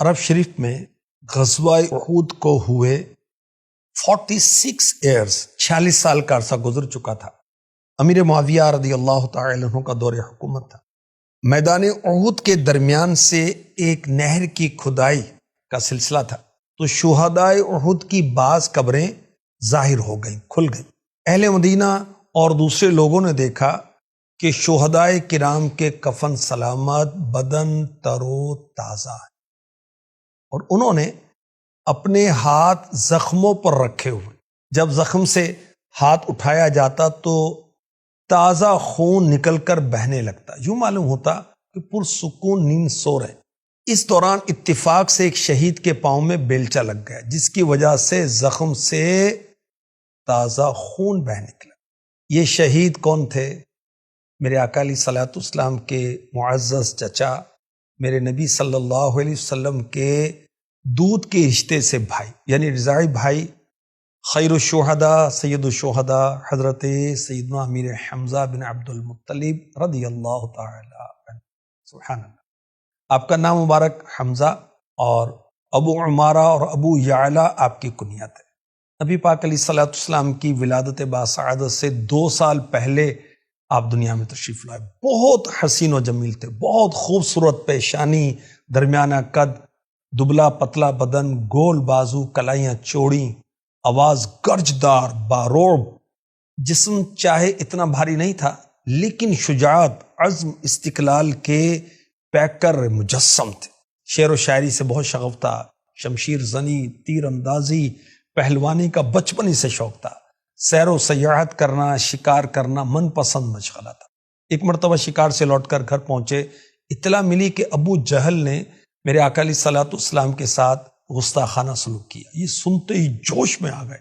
عرب شریف میں غزوہ احد کو ہوئے 46 ایئرز 46 سال کا عرصہ گزر چکا تھا۔ امیر معاویہ رضی اللہ تعالی عنہ کا دور حکومت تھا۔ میدان احد کے درمیان سے ایک نہر کی کھدائی کا سلسلہ تھا، تو شہدائے احد کی بعض قبریں ظاہر ہو گئیں، کھل گئیں۔ اہل مدینہ اور دوسرے لوگوں نے دیکھا کہ شہدائے کرام کے کفن سلامت، بدن تر و تازہ ہے، اور انہوں نے اپنے ہاتھ زخموں پر رکھے ہوئے۔ جب زخم سے ہاتھ اٹھایا جاتا تو تازہ خون نکل کر بہنے لگتا، یوں معلوم ہوتا کہ پرسکون نیند سو رہے۔ اس دوران اتفاق سے ایک شہید کے پاؤں میں بیلچہ لگ گیا، جس کی وجہ سے زخم سے تازہ خون بہ نکلا۔ یہ شہید کون تھے؟ میرے آقا علیہ الصلوۃ والسلام کے معزز چچا، میرے نبی صلی اللہ علیہ وسلم کے دودھ کے رشتے سے بھائی، یعنی رضاعی بھائی، خیر الشہداء سید الشہداء حضرت سیدنا امیر حمزہ بن عبد المطلب رضی اللہ تعالی عنہ۔ سبحان اللہ۔ آپ کا نام مبارک حمزہ، اور ابو عمارہ اور ابو یعلا آپ کی کنیت ہے۔ نبی پاک علیہ الصلوۃ والسلام کی ولادت باسعادت سے 2 سال پہلے آپ دنیا میں تشریف لائے۔ بہت حسین و جمیل تھے، بہت خوبصورت پیشانی، درمیانہ قد، دبلا پتلا بدن، گول بازو، کلائیاں چوڑی، آواز گرجدار، باروب، جسم چاہے اتنا بھاری نہیں تھا لیکن شجاعت، عزم، استقلال کے پیکر مجسم تھے۔ شعر و شاعری سے بہت شغف تھا، شمشیر زنی، تیر اندازی، پہلوانی کا بچپن ہی سے شوق تھا۔ سیر و سیاحت کرنا، شکار کرنا من پسند مشغلہ تھا۔ ایک مرتبہ شکار سے لوٹ کر گھر پہنچے، اطلاع ملی کہ ابو جہل نے میرے آقا علیہ الصلوۃ والسلام کے ساتھ گستاخانہ سلوک کیا۔ یہ سنتے ہی جوش میں آ گئے،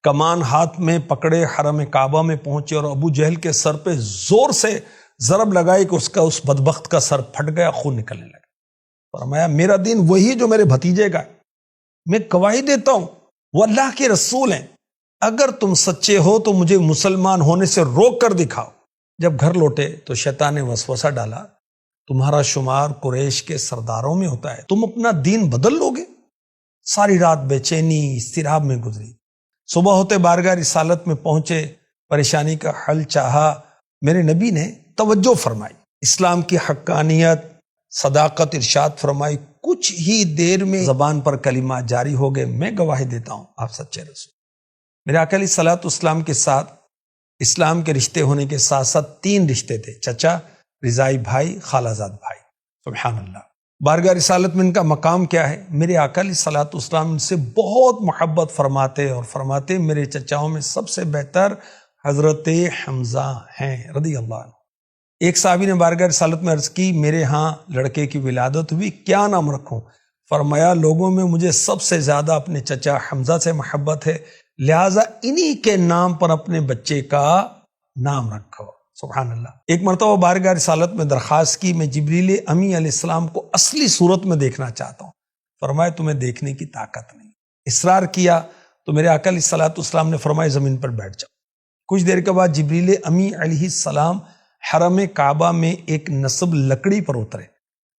کمان ہاتھ میں پکڑے حرم کعبہ میں پہنچے اور ابو جہل کے سر پہ زور سے ضرب لگائی کہ اس بدبخت کا سر پھٹ گیا، خون نکلنے لگا۔ فرمایا میرا دین وہی جو میرے بھتیجے کا ہے، میں گواہی دیتا ہوں وہ اللہ کے رسول ہیں، اگر تم سچے ہو تو مجھے مسلمان ہونے سے روک کر دکھاؤ۔ جب گھر لوٹے تو شیطان نے وسوسہ ڈالا، تمہارا شمار قریش کے سرداروں میں ہوتا ہے، تم اپنا دین بدل لو گے؟ ساری رات بے چینی اضطراب میں گزری۔ صبح ہوتے بارگاہ رسالت میں پہنچے، پریشانی کا حل چاہا۔ میرے نبی نے توجہ فرمائی، اسلام کی حقانیت، صداقت ارشاد فرمائی۔ کچھ ہی دیر میں زبان پر کلمات جاری ہو گئے، میں گواہی دیتا ہوں آپ سچے رسول۔ میرے آقا علیہ الصلوۃ والسلام کے ساتھ اسلام کے رشتے ہونے کے ساتھ ساتھ 3 رشتے تھے، چچا، رضائی بھائی، خالہ زاد بھائی۔ سبحان اللہ۔ بارگاہ رسالت میں ان کا مقام کیا ہے؟ میرے آقا علیہ الصلوۃ والسلام ان سے بہت محبت فرماتے اور فرماتے میرے چچاؤں میں سب سے بہتر حضرت حمزہ ہیں رضی اللہ عنہ۔ ایک صحابی نے بارگاہ رسالت میں عرض کی، میرے ہاں لڑکے کی ولادت ہوئی، کیا نام رکھوں؟ فرمایا لوگوں میں مجھے سب سے زیادہ اپنے چچا حمزہ سے محبت ہے، لہٰذا انہی کے نام پر اپنے بچے کا نام رکھو۔ سبحان اللہ۔ ایک مرتبہ بارگاہ رسالت میں درخواست کی، میں جبریل امی علیہ السلام کو اصلی صورت میں دیکھنا چاہتا ہوں۔ فرمایا تمہیں دیکھنے کی طاقت نہیں۔ اصرار کیا تو میرے آقا علیہ الصلوۃ والسلام نے فرمایا زمین پر بیٹھ جاؤ۔ کچھ دیر کے بعد جبریل امی علیہ السلام حرم کعبہ میں ایک نصب لکڑی پر اترے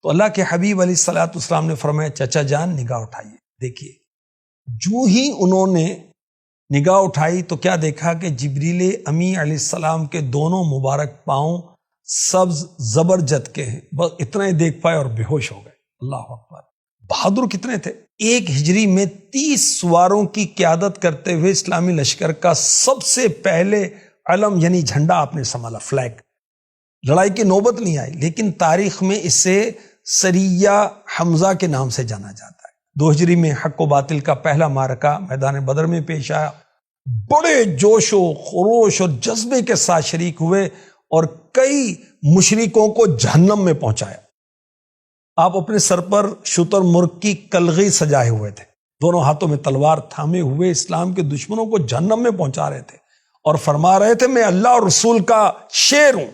تو اللہ کے حبیب علیہ الصلوۃ والسلام نے فرمایا چچا جان نگاہ اٹھائیے۔ دیکھیے، جو ہی انہوں نے نگاہ اٹھائی تو کیا دیکھا کہ جبریل امی علیہ السلام کے دونوں مبارک پاؤں سبز زبرجد کے ہیں، بس اتنا ہی دیکھ پائے اور بے ہوش ہو گئے۔ اللہ اکبر۔ بہادر کتنے تھے! 1 ہجری میں 30 سواروں کی قیادت کرتے ہوئے اسلامی لشکر کا سب سے پہلے علم یعنی جھنڈا آپ نے سنبھالا، فلیگ۔ لڑائی کی نوبت نہیں آئی لیکن تاریخ میں اسے سریہ حمزہ کے نام سے جانا جاتا ہے۔ 2 ہجری میں حق و باطل کا پہلا معرکہ میدان بدر میں پیش آیا، بڑے جوش و خروش اور جذبے کے ساتھ شریک ہوئے اور کئی مشرکوں کو جہنم میں پہنچایا۔ آپ اپنے سر پر شتر مرغ کی کلغی سجائے ہوئے تھے، دونوں ہاتھوں میں تلوار تھامے ہوئے اسلام کے دشمنوں کو جہنم میں پہنچا رہے تھے اور فرما رہے تھے میں اللہ اور رسول کا شیر ہوں۔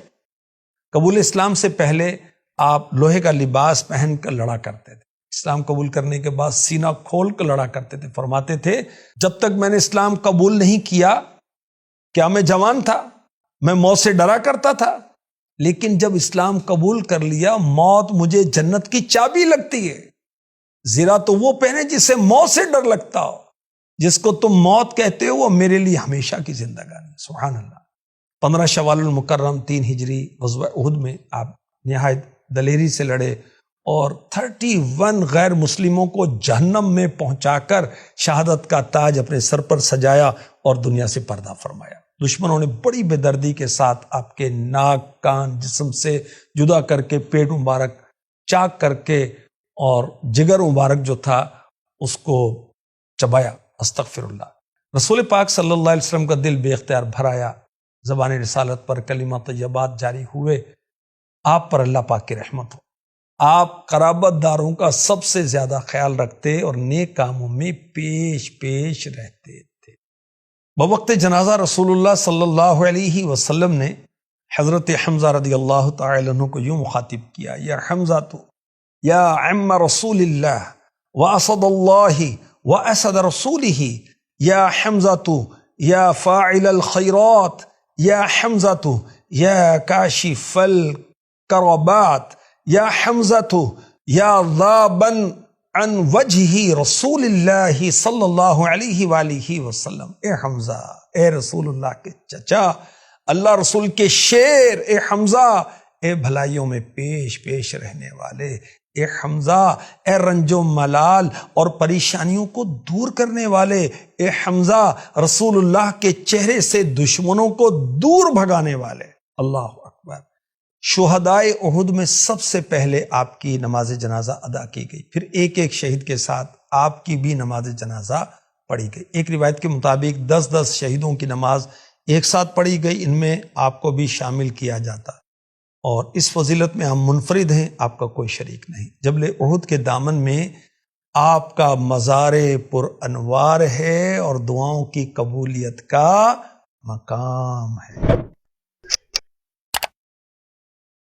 قبول اسلام سے پہلے آپ لوہے کا لباس پہن کر لڑا کرتے تھے، اسلام قبول کرنے کے بعد سینہ کھول کر لڑا کرتے تھے۔ فرماتے تھے جب تک میں نے اسلام قبول نہیں کیا، کیا میں جوان تھا؟ میں موت سے ڈرا کرتا تھا، لیکن جب اسلام قبول کر لیا موت مجھے جنت کی چابی لگتی ہے۔ زرہ تو وہ پہنے جسے موت سے ڈر لگتا ہو، جس کو تم موت کہتے ہو وہ میرے لیے ہمیشہ کی زندگانی۔ سبحان اللہ۔ 15 شوال المکرم 3 ہجری غزوہ احد میں آپ نہایت دلیری سے لڑے اور 31 غیر مسلموں کو جہنم میں پہنچا کر شہادت کا تاج اپنے سر پر سجایا اور دنیا سے پردہ فرمایا۔ دشمنوں نے بڑی بے دردی کے ساتھ آپ کے ناک، کان، جسم سے جدا کر کے پیٹ مبارک چاک کر کے اور جگر مبارک جو تھا اس کو چبایا۔ استغفر اللہ۔ رسول پاک صلی اللہ علیہ وسلم کا دل بے اختیار بھر آیا، زبان رسالت پر کلمہ طیبات جاری ہوئے۔ آپ پر اللہ پاک کی رحمت ہو۔ آپ قرابت داروں کا سب سے زیادہ خیال رکھتے اور نیک کاموں میں پیش رہتے تھے۔ بوقت جنازہ رسول اللہ صلی اللہ علیہ وسلم نے حضرت حمزہ رضی اللہ تعالی عنہ کو یوں مخاطب کیا: یا حمزہ تو یا عم رسول اللہ واسد اللہ واسد رسولہ، یا حمزہ تو یا فاعل الخیرات، یا حمزہ تو یا کاشف الکربات، یا حمزہ تو یا ذابا عن وجہ رسول اللہ صلی اللہ علیہ وآلہ وسلم۔ اے حمزہ، اے رسول اللہ کے چچا، اللہ رسول کے شیر، اے حمزہ، اے بھلائیوں میں پیش رہنے والے، اے حمزہ، اے رنج و ملال اور پریشانیوں کو دور کرنے والے، اے حمزہ، رسول اللہ کے چہرے سے دشمنوں کو دور بھگانے والے۔ اللہ اکبر۔ شہدائے احد میں سب سے پہلے آپ کی نماز جنازہ ادا کی گئی، پھر ایک ایک شہید کے ساتھ آپ کی بھی نماز جنازہ پڑھی گئی۔ ایک روایت کے مطابق 10 شہیدوں کی نماز ایک ساتھ پڑھی گئی، ان میں آپ کو بھی شامل کیا جاتا، اور اس فضیلت میں ہم منفرد ہیں، آپ کا کوئی شریک نہیں۔ جبل احد کے دامن میں آپ کا مزار پر انوار ہے اور دعاؤں کی قبولیت کا مقام ہے۔